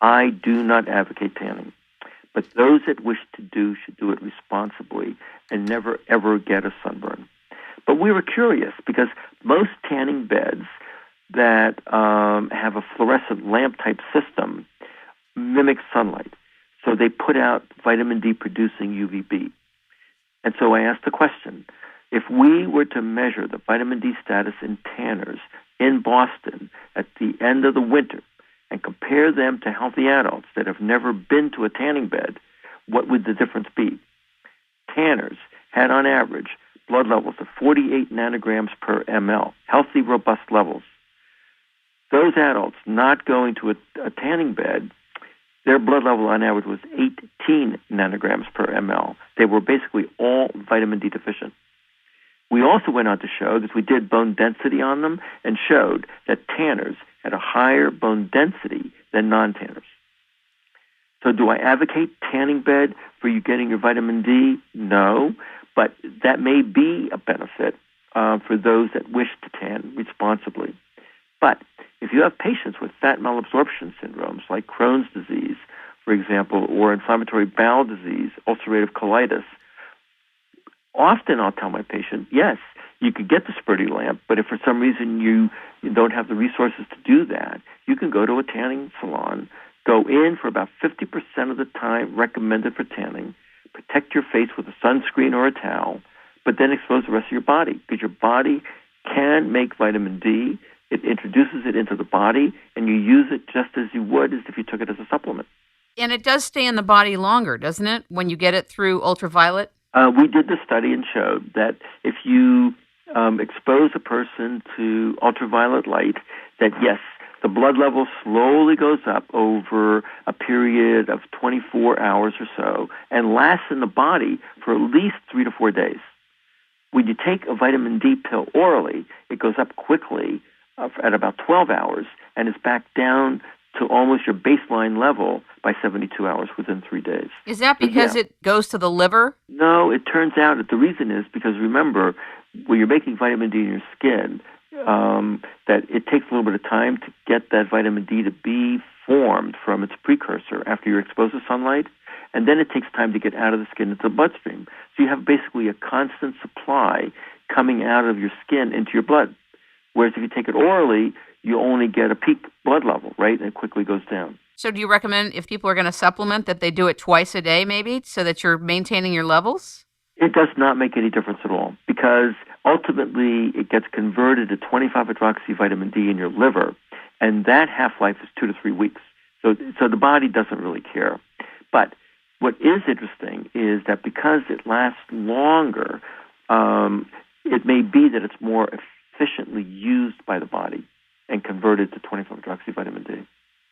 I do not advocate tanning. But those that wish to do should do it responsibly and never, ever get a sunburn. But we were curious because most tanning beds that have a fluorescent lamp-type system mimic sunlight. So they put out vitamin D-producing UVB. And so I asked the question, if we were to measure the vitamin D status in tanners in Boston at the end of the winter and compare them to healthy adults that have never been to a tanning bed, what would the difference be? Tanners had on average blood levels of 48 nanograms per ml, healthy, robust levels. Those adults not going to a tanning bed, their blood level on average was 18 nanograms per ml. They were basically all vitamin D deficient. We also went on to show that we did bone density on them and showed that tanners had a higher bone density than non-tanners. So do I advocate tanning bed for you getting your vitamin D? No, but that may be a benefit for those that wish to tan responsibly. But if you have patients with fat malabsorption syndromes like Crohn's disease, for example, or inflammatory bowel disease, ulcerative colitis, often I'll tell my patient, yes, you could get the Spurdy lamp, but if for some reason you don't have the resources to do that, you can go to a tanning salon, go in for about 50% of the time recommended for tanning, protect your face with a sunscreen or a towel, but then expose the rest of your body, because your body can make vitamin D. It introduces it into the body, and you use it just as you would as if you took it as a supplement. And it does stay in the body longer, doesn't it, when you get it through ultraviolet? We did the study and showed that if you expose a person to ultraviolet light, that yes, the blood level slowly goes up over a period of 24 hours or so and lasts in the body for at least 3 to 4 days. When you take a vitamin D pill orally, it goes up quickly at about 12 hours and is back down to almost your baseline level by 72 hours within 3 days. Is that because it goes to the liver? No, it turns out that the reason is because, remember, when you're making vitamin D in your skin, that it takes a little bit of time to get that vitamin D to be formed from its precursor after you're exposed to sunlight, and then it takes time to get out of the skin into the bloodstream. So you have basically a constant supply coming out of your skin into your blood. Whereas if you take it orally, you only get a peak blood level, right? And it quickly goes down. So do you recommend if people are going to supplement that they do it twice a day maybe so that you're maintaining your levels? It does not make any difference at all because ultimately it gets converted to 25-hydroxy vitamin D in your liver, and that half-life is 2 to 3 weeks. So the body doesn't really care. But what is interesting is that because it lasts longer, it may be that it's more efficiently used by the body and converted to 25-hydroxy vitamin D.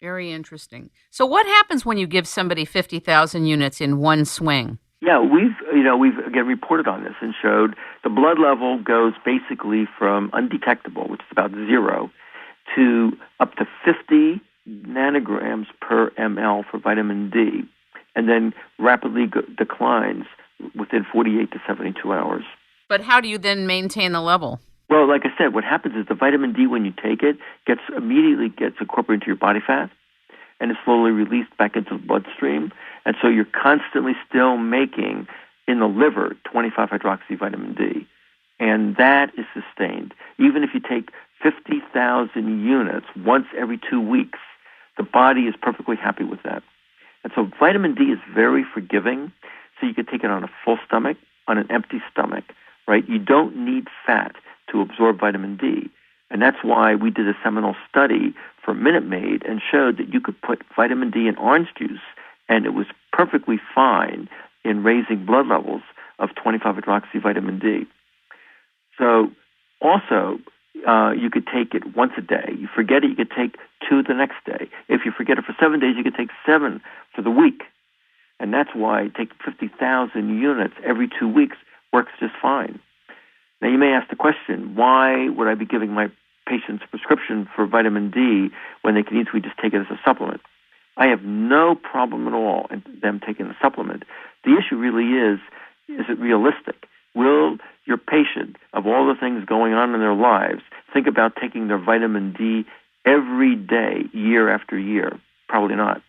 Very interesting. So what happens when you give somebody 50,000 units in one swing? Yeah, we've again reported on this and showed the blood level goes basically from undetectable, which is about 0, to up to 50 nanograms per ml for vitamin D, and then rapidly declines within 48 to 72 hours. But how do you then maintain the level? Well, like I said, what happens is the vitamin D, when you take it, immediately gets incorporated into your body fat and is slowly released back into the bloodstream. And so you're constantly still making, in the liver, 25-hydroxy vitamin D. And that is sustained. Even if you take 50,000 units once every 2 weeks, the body is perfectly happy with that. And so vitamin D is very forgiving. So you can take it on a full stomach, on an empty stomach, right? You don't need fat to absorb vitamin D. And that's why we did a seminal study for Minute Maid and showed that you could put vitamin D in orange juice and it was perfectly fine in raising blood levels of 25-hydroxy vitamin D. So also, you could take it once a day. You forget it, you could take 2 the next day. If you forget it for 7 days, you could take 7 for the week. And that's why taking 50,000 units every 2 weeks works just fine. Now, you may ask the question, why would I be giving my patients a prescription for vitamin D when they can easily just take it as a supplement? I have no problem at all in them taking the supplement. The issue really is it realistic? Will your patient, of all the things going on in their lives, think about taking their vitamin D every day, year after year? Probably not.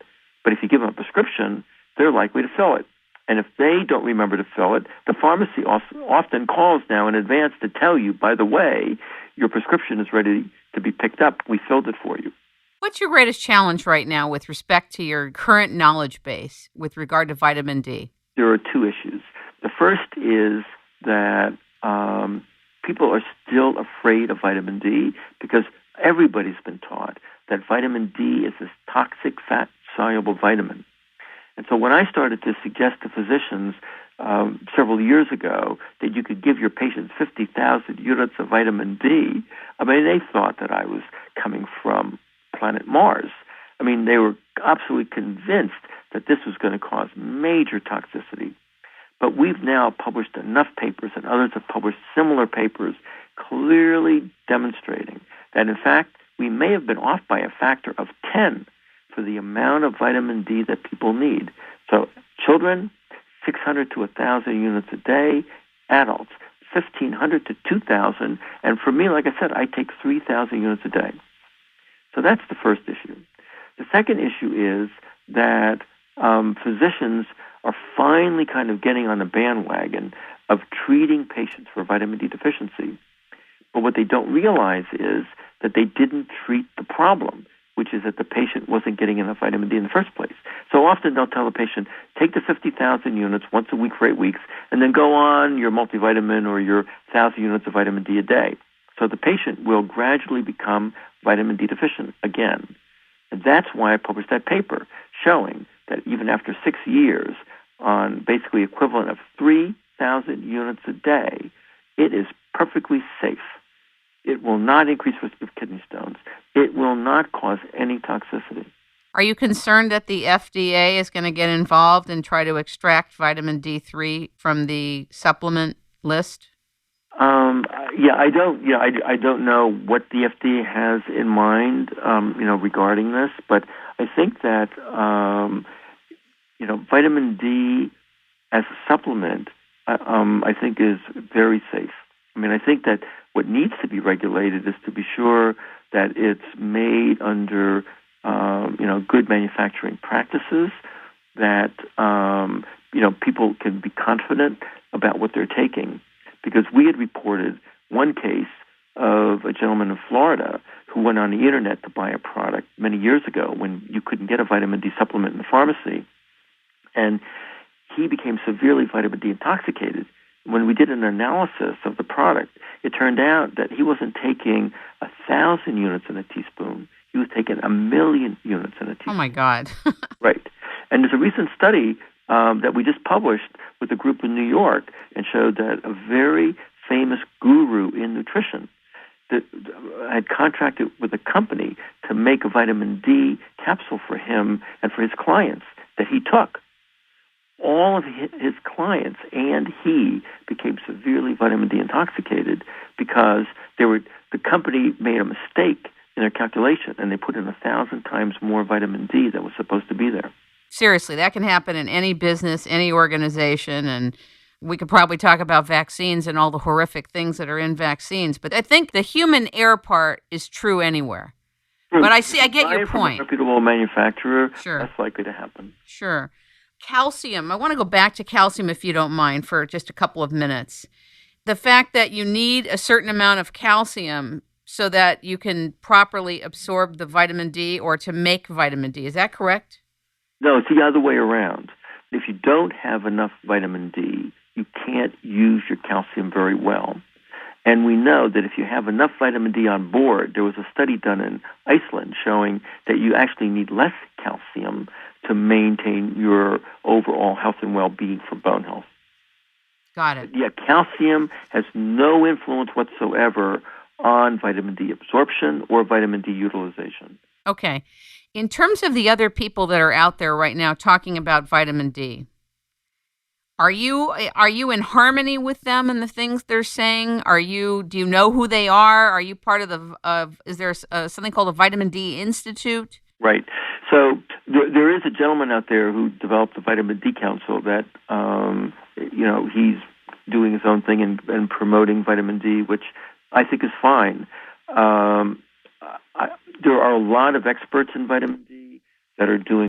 But if you give them a prescription, they're likely to fill it. And if they don't remember to fill it, the pharmacy often calls now in advance to tell you, by the way, your prescription is ready to be picked up. We filled it for you. What's your greatest challenge right now with respect to your current knowledge base with regard to vitamin D? There are two issues. The first is that people are still afraid of vitamin D because everybody's been taught that vitamin D is this toxic fat-soluble vitamin. And so when I started to suggest to physicians several years ago that you could give your patients 50,000 units of vitamin D, they thought that I was coming from planet Mars. They were absolutely convinced that this was going to cause major toxicity. But we've now published enough papers, and others have published similar papers, clearly demonstrating that, in fact, we may have been off by a factor of 10 for the amount of vitamin D that people need. So children, 600 to 1,000 units a day. Adults, 1,500 to 2,000. And for me, like I said, I take 3,000 units a day. So that's the first issue. The second issue is that physicians are finally kind of getting on the bandwagon of treating patients for vitamin D deficiency. But what they don't realize is that they didn't treat the problem, which is that the patient wasn't getting enough vitamin D in the first place. So often they'll tell the patient, take the 50,000 units once a week for 8 weeks, and then go on your multivitamin or your 1,000 units of vitamin D a day. So the patient will gradually become vitamin D deficient again. And that's why I published that paper showing that even after 6 years, on basically equivalent of 3,000 units a day, it is perfectly safe. It will not increase risk of kidney stones. It will not cause any toxicity. Are you concerned that the FDA is going to get involved and try to extract vitamin D3 from the supplement list? I don't know what the FDA has in mind, regarding this, but I think that, vitamin D as a supplement, I think is very safe. I think that what needs to be regulated is to be sure that it's made under, good manufacturing practices, that, people can be confident about what they're taking. Because we had reported one case of a gentleman in Florida who went on the internet to buy a product many years ago when you couldn't get a vitamin D supplement in the pharmacy. And he became severely vitamin D intoxicated. When we did an analysis of the product, it turned out that he wasn't taking 1,000 units in a teaspoon. He was taking 1,000,000 units in a teaspoon. Oh, my God. Right. And there's a recent study that we just published with a group in New York and showed that a very famous guru in nutrition that had contracted with a company to make a vitamin D capsule for him and for his clients that he took. All of his clients and he became severely vitamin D intoxicated because the company made a mistake in their calculation and they put in 1,000 times more vitamin D than was supposed to be there. Seriously, that can happen in any business, any organization, and we could probably talk about vaccines and all the horrific things that are in vaccines, but I think the human error part is true anywhere. But I get your point. From a reputable manufacturer, sure, that's likely to happen. Sure. Calcium. I want to go back to calcium, if you don't mind, for just a couple of minutes. The fact that you need a certain amount of calcium so that you can properly absorb the vitamin D or to make vitamin D. Is that correct? No, it's the other way around. If you don't have enough vitamin D, you can't use your calcium very well. And we know that if you have enough vitamin D on board, there was a study done in Iceland showing that you actually need less calcium to maintain your overall health and well-being for bone health. Got it. Yeah, calcium has no influence whatsoever on vitamin D absorption or vitamin D utilization. Okay. In terms of the other people that are out there right now talking about vitamin D, are you in harmony with them and the things they're saying? Do you know who they are? Are you part of is there something called a Vitamin D Institute? Right. So there is a gentleman out there who developed the Vitamin D Council that, he's doing his own thing and promoting vitamin D, which I think is fine. There are a lot of experts in vitamin D that are doing